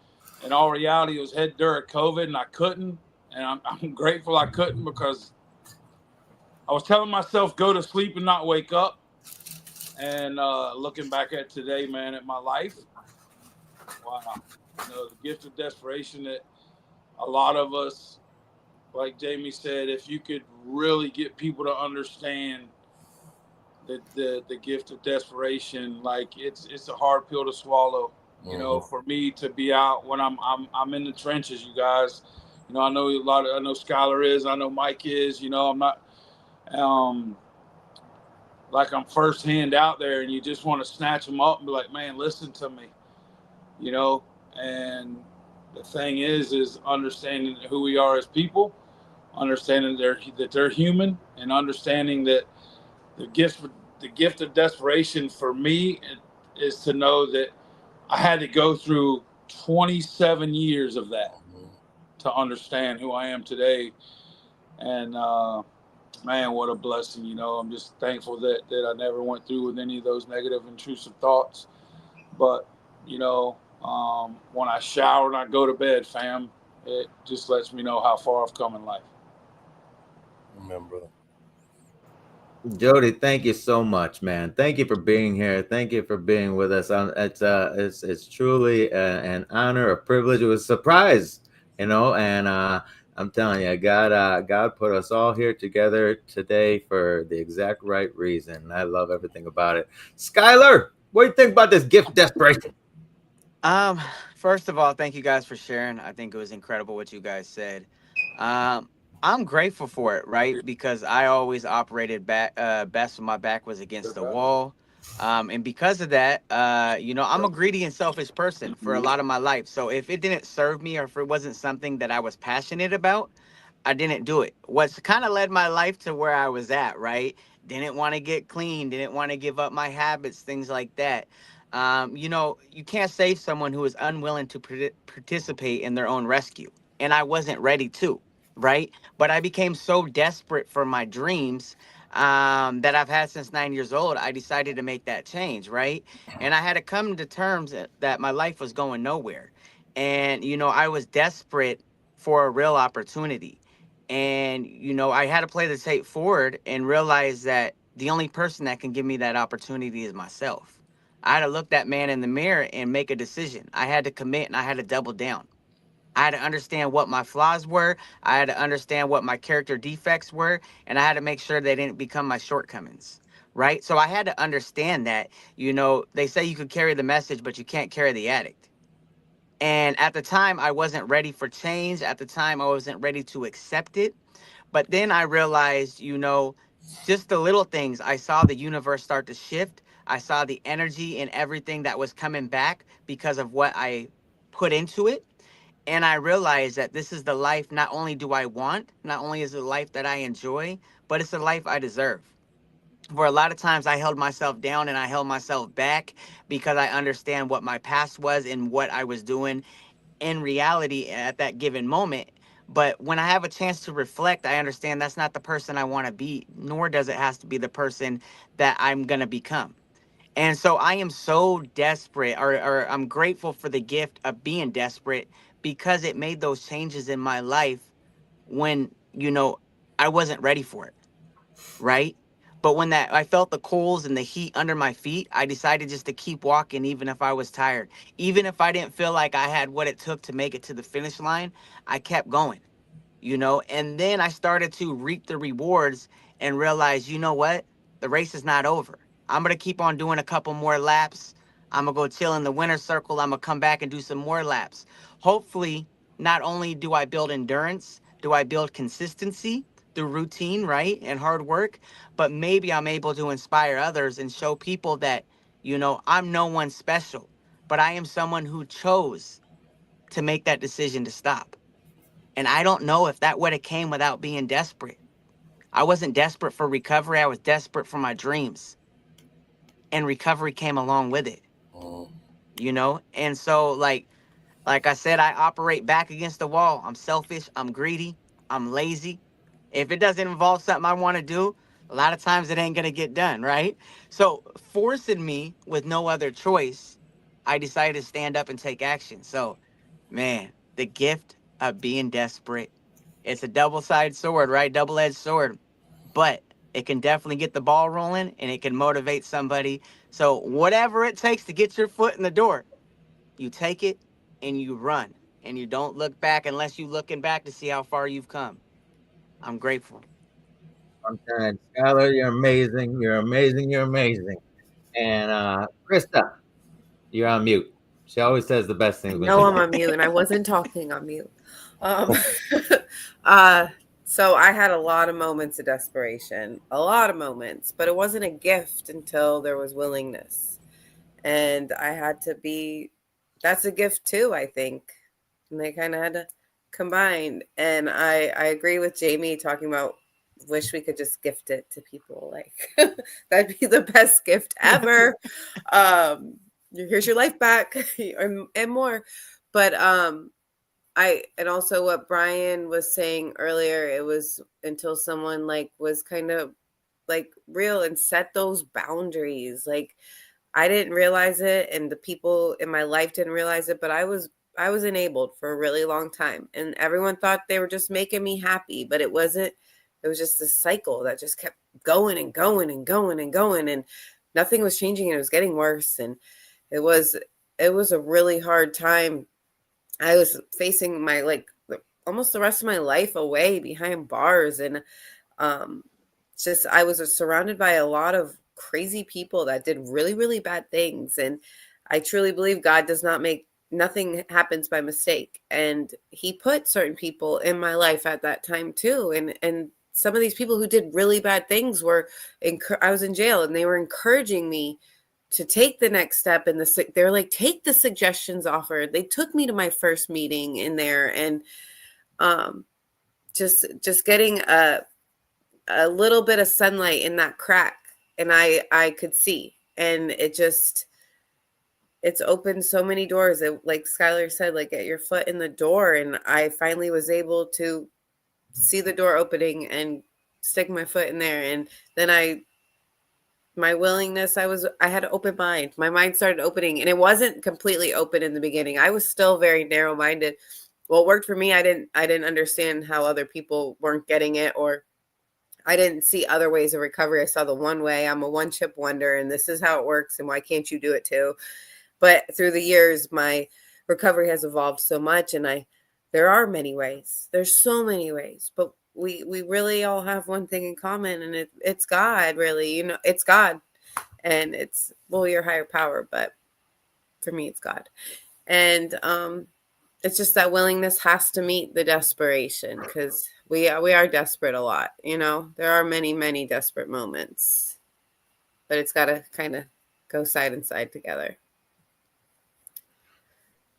in all reality, it was head during COVID and I couldn't. And I'm grateful I couldn't, because I was telling myself, go to sleep and not wake up. And looking back at today, man, at my life, wow, you know, the gift of desperation that a lot of us, like Jamie said, if you could really get people to understand the gift of desperation, like it's a hard pill to swallow. You know, for me to be out when I'm in the trenches, you guys. You know, I know I know Skylar is, I know Mike is. You know, I'm not like I'm firsthand out there, and you just want to snatch them up and be like, man, listen to me. You know, and the thing is understanding who we are as people, understanding that they're human, and understanding that the gift of desperation for me is to know that I had to go through 27 years of that to understand who I am today. And man, what a blessing. You know, I'm just thankful that I never went through with any of those negative, intrusive thoughts. But, you know, when I shower and I go to bed, fam, it just lets me know how far I've come in life. Remember. Jody, thank you so much, man. Thank you for being here. Thank you for being with us. It's truly an honor, a privilege. It was a surprise, you know, and I'm telling you, God put us all here together today for the exact right reason. I love everything about it. Skylar, what do you think about this gift of desperation? First of all, thank you guys for sharing. I think it was incredible what you guys said. I'm grateful for it, right? Because I always operated best when my back was against the wall. And because of that, you know, I'm a greedy and selfish person for a lot of my life. So if it didn't serve me, or if it wasn't something that I was passionate about, I didn't do it. What's kind of led my life to where I was at, right? Didn't want to get clean, didn't want to give up my habits, things like that. You know, you can't save someone who is unwilling to participate in their own rescue. And I wasn't ready to, right? But I became so desperate for my dreams that I've had since 9 years old. I decided to make that change, right? And I had to come to terms that my life was going nowhere. And, you know, I was desperate for a real opportunity. And, you know, I had to play the tape forward and realize that the only person that can give me that opportunity is myself. I had to look that man in the mirror and make a decision. I had to commit and I had to double down. I had to understand what my flaws were. I had to understand what my character defects were. And I had to make sure they didn't become my shortcomings. Right? So I had to understand that, you know, they say you could carry the message, but you can't carry the addict. And at the time, I wasn't ready for change. At the time, I wasn't ready to accept it. But then I realized, you know, just the little things. I saw the universe start to shift. I saw the energy and everything that was coming back because of what I put into it. And I realized that this is the life not only do I want, not only is it a life that I enjoy, but it's a life I deserve. For a lot of times I held myself down and I held myself back because I understand what my past was and what I was doing in reality at that given moment. But when I have a chance to reflect, I understand that's not the person I want to be, nor does it has to be the person that I'm going to become. And so I am so desperate, or I'm grateful for the gift of being desperate, because it made those changes in my life when, you know, I wasn't ready for it. Right? But when that I felt the coals and the heat under my feet, I decided just to keep walking, even if I was tired. Even if I didn't feel like I had what it took to make it to the finish line, I kept going, you know? And then I started to reap the rewards and realize, you know what? The race is not over. I'm going to keep on doing a couple more laps. I'm going to go chill in the winner's circle. I'm going to come back and do some more laps. Hopefully, not only do I build endurance, do I build consistency through routine, right, and hard work, but maybe I'm able to inspire others and show people that, you know, I'm no one special, but I am someone who chose to make that decision to stop. And I don't know if that would have came without being desperate. I wasn't desperate for recovery. I was desperate for my dreams. And recovery came along with it, you know? And so, like I said, I operate back against the wall. I'm selfish. I'm greedy. I'm lazy. If it doesn't involve something I want to do, a lot of times it ain't going to get done, right? So forcing me with no other choice, I decided to stand up and take action. So, man, the gift of being desperate, it's a double-sided sword, right? Double-edged sword. But it can definitely get the ball rolling and it can motivate somebody. So whatever it takes to get your foot in the door, you take it and you run. And you don't look back unless you're looking back to see how far you've come. I'm grateful. Okay, Skylar, you're amazing. You're amazing. You're amazing. And Krista, you're on mute. She always says the best things. No, I'm on mute, and I wasn't talking on mute. So I had a lot of moments of desperation, a lot of moments, but it wasn't a gift until there was willingness. And I had to be, that's a gift too, I think. And they kind of had to combine. And I agree with Jamie talking about wish we could just gift it to people. Like that'd be the best gift ever. Here's your life back and more. But and also what Brian was saying earlier, it was until someone like was kind of like real and set those boundaries. Like I didn't realize it, and the people in my life didn't realize it, but I was enabled for a really long time, and everyone thought they were just making me happy, but it wasn't. It was just this cycle that just kept going and going and going and going, and nothing was changing, and it was getting worse, and it was a really hard time. I was facing my almost the rest of my life away behind bars, and just I was surrounded by a lot of crazy people that did really, really bad things. And I truly believe God does not make, nothing happens by mistake. And he put certain people in my life at that time too. And some of these people who did really bad things were, I was in jail, and they were encouraging me to take the next step. And they're like, take the suggestions offered. They took me to my first meeting in there, and just getting a little bit of sunlight in that crack, and I could see, and it's opened so many doors. Like Skylar said, like get your foot in the door, and I finally was able to see the door opening and stick my foot in there. And then my willingness, I had an open mind. My mind started opening, and it wasn't completely open in the beginning. I was still very narrow-minded. What worked for me, I didn't understand how other people weren't getting it, or I didn't see other ways of recovery. I saw the one way. I'm a one-chip wonder, and this is how it works, and why can't you do it too? But through the years, my recovery has evolved so much, and there are many ways. There's so many ways, but we really all have one thing in common, and it's God, really. You know, it's God, and it's your higher power, but for me, it's God. And it's just that willingness has to meet the desperation, because we are desperate a lot. You know, there are many, many desperate moments, but it's got to kind of go side and side together.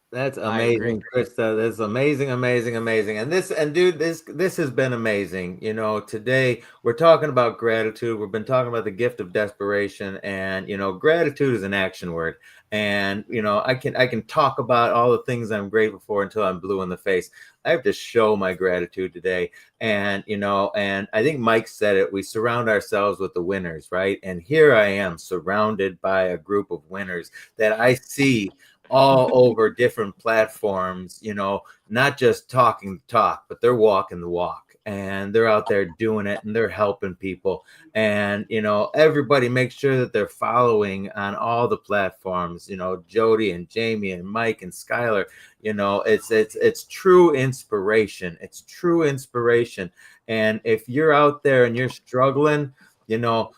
That's amazing, Krista. That's amazing. And dude, this has been amazing. You know, today we're talking about gratitude. We've been talking about the gift of desperation, and you know, gratitude is an action word. And you know, I can talk about all the things I'm grateful for until I'm blue in the face. I have to show my gratitude today. And you know, and I think Mike said it, we surround ourselves with the winners, right? And here I am surrounded by a group of winners that I see all over different platforms, you know, not just talking the talk, but they're walking the walk. and they're out there doing it and they're helping people. And, you know, everybody make sure that they're following on all the platforms, you know, Jody and Jamie and Mike and Skylar. You know, it's true inspiration. It's true inspiration. And if you're out there and you're struggling, you know,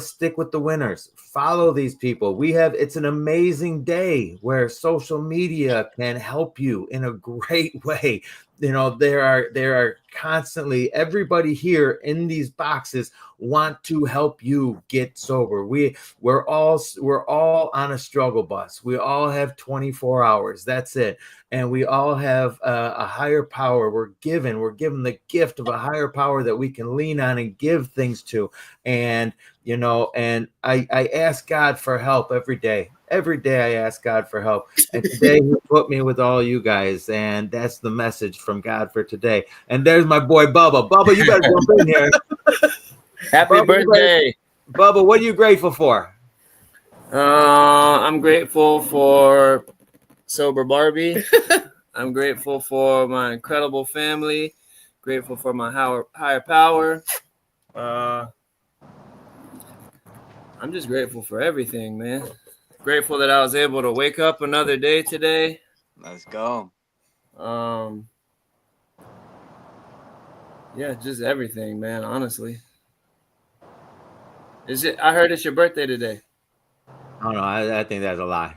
stick with the winners. Follow these people. It's an amazing day where social media can help you in a great way. You know, there are constantly, everybody here in these boxes want to help you get sober. We're all on a struggle bus. We all have 24 hours. That's it. And we all have a higher power. We're given the gift of a higher power that we can lean on and give things to. And, you know, and I ask God for help every day. Every day I ask God for help. And today he put me with all you guys. And that's the message from God for today. And there's my boy, Bubba. Bubba, you better jump in here. Happy birthday. Bubba, what are you grateful for? I'm grateful for Sober Barbie. I'm grateful for my incredible family. Grateful for my higher power. I'm just grateful for everything, man. Grateful that I was able to wake up another day today. Let's go. Yeah, just everything, man, honestly. I heard it's your birthday today. Oh no, I think that's a lie.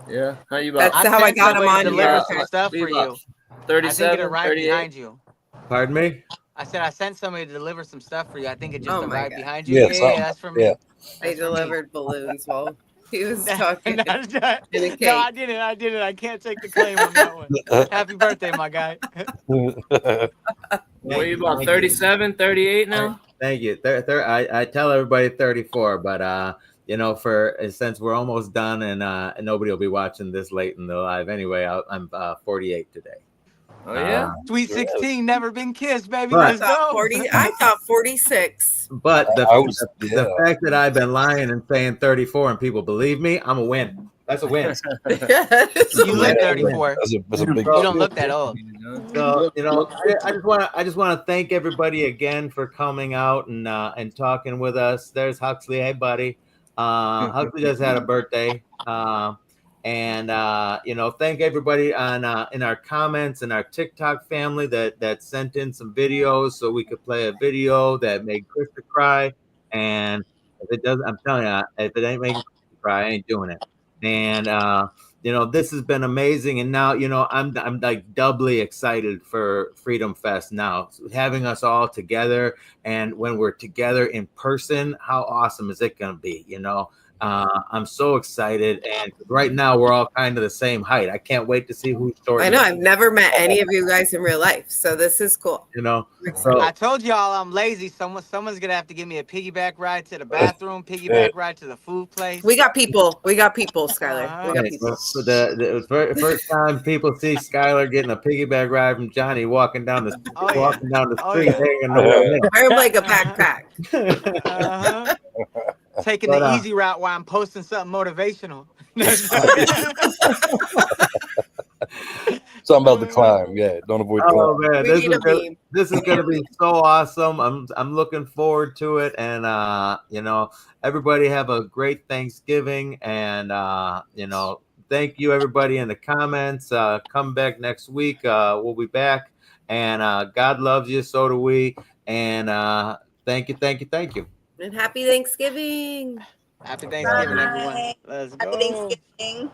Yeah. How you about? That's how I got him on deliver here. some stuff for you. 37, I think it arrived 38? behind you. Pardon me? I said I sent somebody to deliver some stuff for you. I think it just Oh my arrived God. behind you. Yeah, that's for me. Yeah. They delivered balloons while he was talking. No, in a cake. no, I didn't. I can't take the claim on that one. Happy birthday, my guy. What are you about, 37, 38 now? Thank you. I tell everybody 34, but you know, since we're almost done and nobody will be watching this late in the live anyway, I'm 48 today. Oh yeah, Sweet 16, never been kissed, baby. But- Let's go. I thought 46. But the Yeah. fact that I've been lying and saying 34 and people believe me, I'm a win. That's a win. You look 34. That's a big. You don't look that old. So, you know, I just want to thank everybody again for coming out and talking with us. There's Huxley. Hey, buddy. Huxley just had a birthday. And you know, thank everybody on in our comments and our TikTok family that sent in some videos so we could play a video that made Krista cry. And if it doesn't, I'm telling you, if it ain't making Krista cry, I ain't doing it. And you know, this has been amazing. And now, you know, I'm like doubly excited for Freedom Fest now, having us all together. And when we're together in person, how awesome is it going to be? You know, I'm so excited. And right now we're all kind of the same height. I can't wait to see who's short. I know. I've never met any of you guys in real life, so this is cool. You know, so, I told y'all I'm lazy. Someone's gonna have to give me a piggyback ride to the bathroom, piggyback ride to the food place. We got people, Skylar. We got people. so the first time people see Skylar getting a piggyback ride from Johnny walking down the street, hanging over. I'm like a backpack. Taking the easy route while I'm posting something motivational. Something about the climb. Yeah, don't avoid climb. Oh man, this is gonna be so awesome. I'm looking forward to it. And you know, everybody have a great Thanksgiving. And you know, thank you everybody in the comments. Come back next week. We'll be back. And God loves you, so do we. And thank you. And happy Thanksgiving. Happy Thanksgiving, everyone. Bye. Let's Happy go. Thanksgiving.